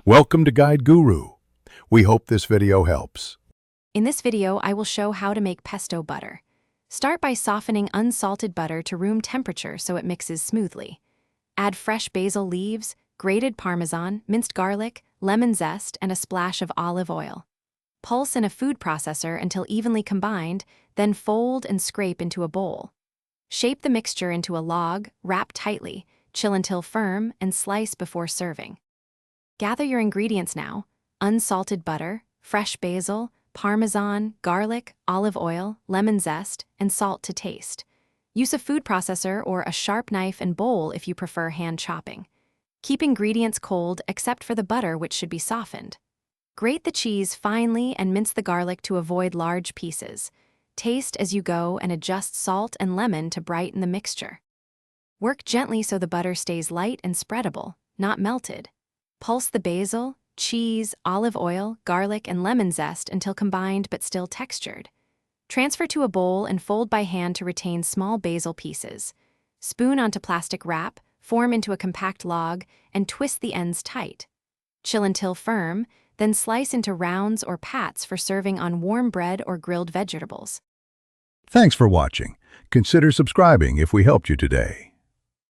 Welcome to Guide Guru. We hope this video helps. In this video, I will show how to make pesto butter. Start by softening unsalted butter to room temperature so it mixes smoothly. Add fresh basil leaves, grated parmesan, minced garlic, lemon zest, and a splash of olive oil. Pulse in a food processor until evenly combined, then fold and scrape into a bowl. Shape the mixture into a log, wrap tightly, chill until firm, and slice before serving. Gather your ingredients now: unsalted butter, fresh basil, parmesan, garlic, olive oil, lemon zest, and salt to taste. Use a food processor or a sharp knife and bowl if you prefer hand chopping. Keep ingredients cold except for the butter, which should be softened. Grate the cheese finely and mince the garlic to avoid large pieces. Taste as you go and adjust salt and lemon to brighten the mixture. Work gently so the butter stays light and spreadable, not melted. Pulse the basil, cheese, olive oil, garlic, and lemon zest until combined but still textured. Transfer to a bowl and fold by hand to retain small basil pieces. Spoon onto plastic wrap, form into a compact log, and twist the ends tight. Chill until firm, then slice into rounds or pats for serving on warm bread or grilled vegetables. Thanks for watching. Consider subscribing if we helped you today.